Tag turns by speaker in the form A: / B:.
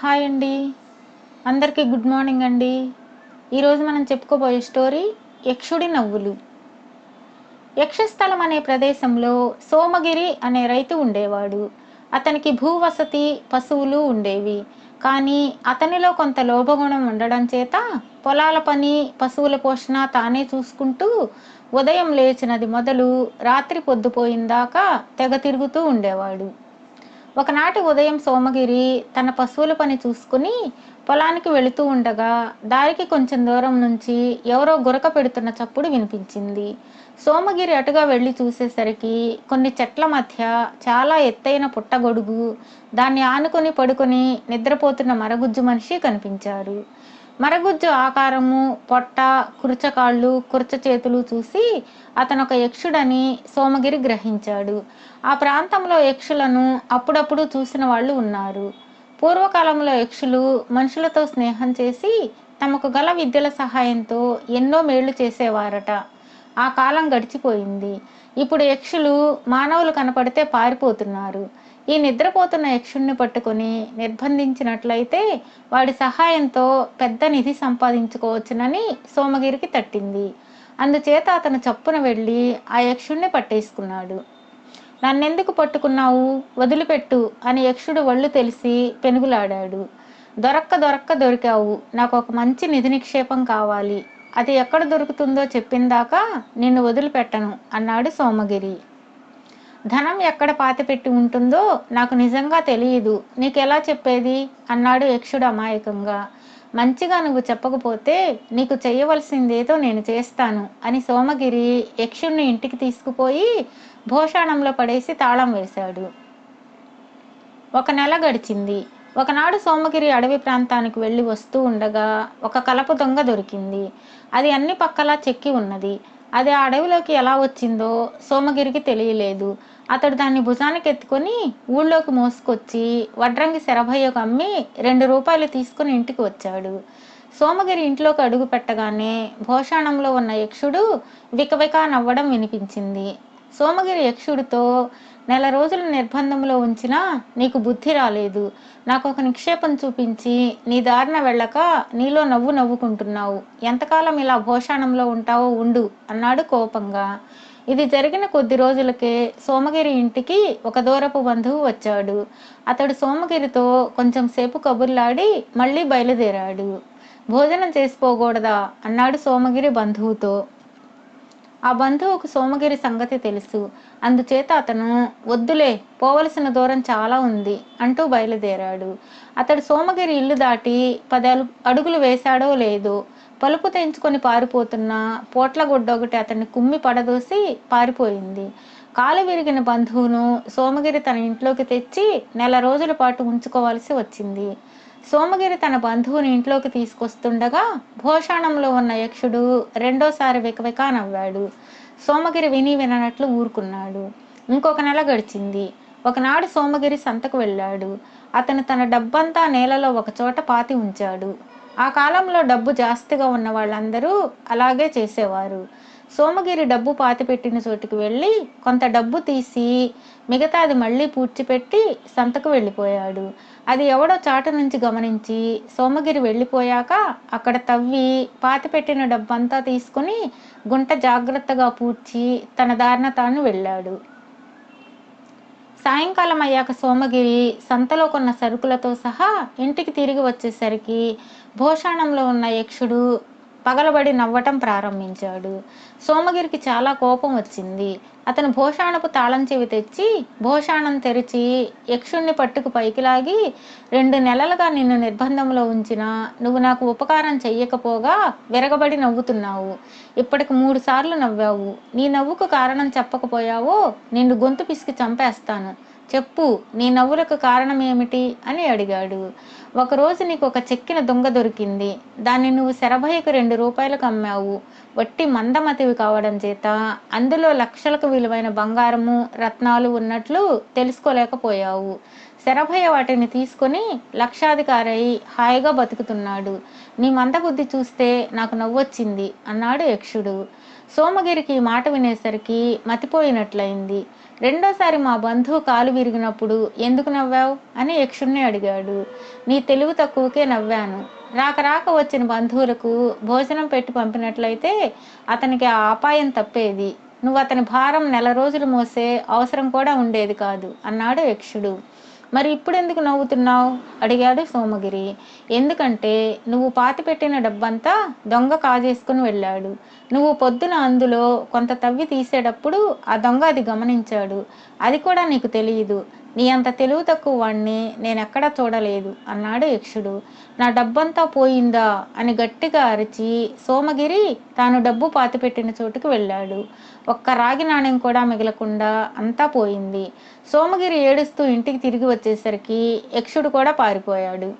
A: Hi అండి. అందరికీ good morning అండి. ఈరోజు మనం చెప్పుకోబోయే స్టోరీ యక్షుడి నవ్వులు. యక్షస్థలం అనే ప్రదేశంలో సోమగిరి అనే రైతు ఉండేవాడు. అతనికి భూవసతి, పశువులు ఉండేవి. కానీ అతనిలో కొంత లోభగుణం ఉండడం చేత పొలాల పని, పశువుల పోషణ తానే చూసుకుంటూ ఉదయం లేచినది మొదలు రాత్రి పొద్దుపోయిందాకా తెగ తిరుగుతూ ఉండేవాడు. ఒకనాటి ఉదయం సోమగిరి తన పశువుల పని చూసుకుని పొలానికి వెళుతూ ఉండగా దారికి కొంచెం దూరం నుంచి ఎవరో గురక పెడుతున్న చప్పుడు వినిపించింది. సోమగిరి అటుగా వెళ్ళి చూసేసరికి కొన్ని చెట్ల మధ్య చాలా ఎత్తైన పుట్టగొడుగు, దాన్ని ఆనుకొని పడుకొని నిద్రపోతున్న మరగుజ్జు మనిషి కనిపించారు. మరగుజ్జు ఆకారము, పొట్ట, కుర్చకాళ్ళు, కుర్చ చేతులు చూసి అతను ఒక యక్షుడని సోమగిరి గ్రహించాడు. ఆ ప్రాంతంలో యక్షులను అప్పుడప్పుడు చూసిన వాళ్ళు ఉన్నారు. పూర్వకాలంలో యక్షులు మనుషులతో స్నేహం చేసి తమకు గల విద్యల సహాయంతో ఎన్నో మేళ్లు చేసేవారట. ఆ కాలం గడిచిపోయింది. ఇప్పుడు యక్షులు మానవులు కనపడితే పారిపోతున్నారు. ఈ నిద్రపోతున్న యక్షుణ్ణి పట్టుకొని నిర్బంధించినట్లయితే వాడి సహాయంతో పెద్ద నిధి సంపాదించుకోవచ్చునని సోమగిరికి తట్టింది. అందుచేత అతను చప్పున వెళ్ళి ఆ యక్షుణ్ణి పట్టేసుకున్నాడు. నన్నెందుకు పట్టుకున్నావు, వదిలిపెట్టు అని యక్షుడు ఒళ్ళు తెలిసి పెనుగులాడాడు. దొరక్క దొరికావు, నాకు ఒక మంచి నిధి నిక్షేపం కావాలి, అది ఎక్కడ దొరుకుతుందో చెప్పిందాకా నిన్ను వదిలిపెట్టను అన్నాడు సోమగిరి. ధనం ఎక్కడ పాతిపెట్టి ఉంటుందో నాకు నిజంగా తెలియదు, నీకెలా చెప్పేది అన్నాడు యక్షుడు అమాయకంగా. మంచిగా నువ్వు చెప్పకపోతే నీకు చెయ్యవలసిందేదో నేను చేస్తాను అని సోమగిరి యక్షుణ్ణి ఇంటికి తీసుకుపోయి భోషాణంలో పడేసి తాళం వేశాడు. ఒక నెల గడిచింది. ఒకనాడు సోమగిరి అడవి ప్రాంతానికి వెళ్ళి వస్తూ ఉండగా ఒక కలప దొంగ దొరికింది. అది అన్ని పక్కలా చెక్కి ఉన్నది. అది ఆ అడవిలోకి ఎలా వచ్చిందో సోమగిరికి తెలియలేదు. అతడు దాన్ని భుజానికి ఎత్తుకొని ఊళ్ళోకి మోసుకొచ్చి వడ్రంగి శరభయ్యకు అమ్మి 2 రూపాయలు తీసుకుని ఇంటికి వచ్చాడు. సోమగిరి ఇంట్లోకి అడుగు పెట్టగానే భోషాణంలో ఉన్న యక్షుడు వికవికా నవ్వడం వినిపించింది. సోమగిరి యక్షుడితో, నెల రోజులు నిర్బంధంలో ఉంచినా నీకు బుద్ధి రాలేదు. నాకు ఒక నిక్షేపం చూపించి నీ దారిన వెళ్ళక నీలో నవ్వుకుంటున్నావు. ఎంతకాలం ఇలా భోషాణంలో ఉంటావో ఉండు అన్నాడు కోపంగా. ఇది జరిగిన కొద్ది రోజులకే సోమగిరి ఇంటికి ఒక దూరపు బంధువు వచ్చాడు. అతడు సోమగిరితో కొంచెం సేపు కబుర్లాడి మళ్ళీ బయలుదేరాడు. భోజనం చేసిపోకూడదా అన్నాడు సోమగిరి బంధువుతో. ఆ బంధువుకు సోమగిరి సంగతి తెలుసు. అందుచేత అతను వద్దులే, పోవలసిన దూరం చాలా ఉంది అంటూ బయలుదేరాడు. అతడు సోమగిరి ఇల్లు దాటి 10 అడుగులు వేశాడో లేదో పలుపు తెంచుకొని పారిపోతున్న పోట్లగుడ్డ ఒకటి అతన్ని కుమ్మి పడదోసి పారిపోయింది. కాలు విరిగిన బంధువును సోమగిరి తన ఇంట్లోకి తెచ్చి నెల రోజుల పాటు ఉంచుకోవాల్సి వచ్చింది. సోమగిరి తన బంధువుని ఇంట్లోకి తీసుకొస్తుండగా భోషాణంలో ఉన్న యక్షుడు రెండోసారి వికవికా నవ్వాడు. సోమగిరి విని విననట్లు ఊరుకున్నాడు. ఇంకొక నెల గడిచింది. ఒకనాడు సోమగిరి సంతకు వెళ్ళాడు. అతను తన డబ్బంతా నేలలో ఒక చోట పాతి ఉంచాడు. ఆ కాలంలో డబ్బు జాస్తిగా ఉన్న వాళ్ళందరూ అలాగే చేసేవారు. సోమగిరి డబ్బు పాతిపెట్టిన చోటుకి వెళ్ళి కొంత డబ్బు తీసి మిగతాది మళ్ళీ పూడ్చిపెట్టి సంతకు వెళ్ళిపోయాడు. అది ఎవడో చాటు నుంచి గమనించి సోమగిరి వెళ్ళిపోయాక అక్కడ తవ్వి పాతిపెట్టిన డబ్బంతా తీసుకుని గుంట జాగ్రత్తగా పూడ్చి తన దారిన తాను వెళ్ళాడు. సాయంకాలం అయ్యాక సోమగిరి సంతలో కొన్న సరుకులతో సహా ఇంటికి తిరిగి వచ్చేసరికి భోషాణంలో ఉన్న యక్షుడు పగలబడి నవ్వటం ప్రారంభించాడు. సోమగిరికి చాలా కోపం వచ్చింది. అతను భోషాణపు తాళం చెవి తెచ్చి భోషాణం తెరిచి యక్షుణ్ణి పట్టుకు పైకి లాగి, 2 నెలలుగా నిన్ను నిర్బంధంలో ఉంచినా నువ్వు నాకు ఉపకారం చెయ్యకపోగా విరగబడి నవ్వుతున్నావు. ఇప్పటికి 3 సార్లు నవ్వావు. నీ నవ్వుకు కారణం చెప్పకపోయావో నిన్ను గొంతు పిసికి చంపేస్తాను. చెప్పు, నీ నవ్వులకు కారణం ఏమిటి అని అడిగాడు. ఒకరోజు నీకు ఒక చెక్కిన దొంగ దొరికింది. దాన్ని నువ్వు శరభయ్యకు 2 రూపాయలకు అమ్మావు. వట్టి మందమతివి కావడం చేత అందులో లక్షలకు విలువైన బంగారము, రత్నాలు ఉన్నట్లు తెలుసుకోలేకపోయావు. శరభయ్య వాటిని తీసుకొని లక్షాధికారై హాయిగా బతుకుతున్నాడు. నీ మందబుద్ధి చూస్తే నాకు నవ్వొచ్చింది అన్నాడు యక్షుడు. సోమగిరికి మాట వినేసరికి మతిపోయినట్లయింది. రెండోసారి మా బంధువు కాలు విరిగినప్పుడు ఎందుకు నవ్వావు అని యక్షుణ్ణి అడిగాడు. నీ తెలివి తక్కువకే నవ్వాను. రాక రాక వచ్చిన బంధువులకు భోజనం పెట్టి పంపినట్లయితే అతనికి ఆ అపాయం తప్పేది. నువ్వు అతని భారం నెల రోజులు మోసే అవసరం కూడా ఉండేది కాదు అన్నాడు యక్షుడు. మరి ఇప్పుడెందుకు నవ్వుతున్నావు అడిగాడు సోమగిరి. ఎందుకంటే నువ్వు పాతిపెట్టిన డబ్బంతా దొంగ కాజేసుకుని వెళ్ళాడు. నువ్వు పొద్దున అందులో కొంత తవ్వి తీసేటప్పుడు ఆ దొంగ అది గమనించాడు. అది కూడా నీకు తెలియదు. నీ అంత తెలివి తక్కువ వాణ్ణి నేనెక్కడా చూడలేదు అన్నాడు యక్షుడు. నా డబ్బంతా పోయిందా అని గట్టిగా అరిచి సోమగిరి తాను డబ్బు పాతిపెట్టిన చోటుకు వెళ్ళాడు. ఒక్క రాగి నాణెం కూడా మిగలకుండా అంతా పోయింది. సోమగిరి ఏడుస్తూ ఇంటికి తిరిగి వచ్చేసరికి యక్షుడు కూడా పారిపోయాడు.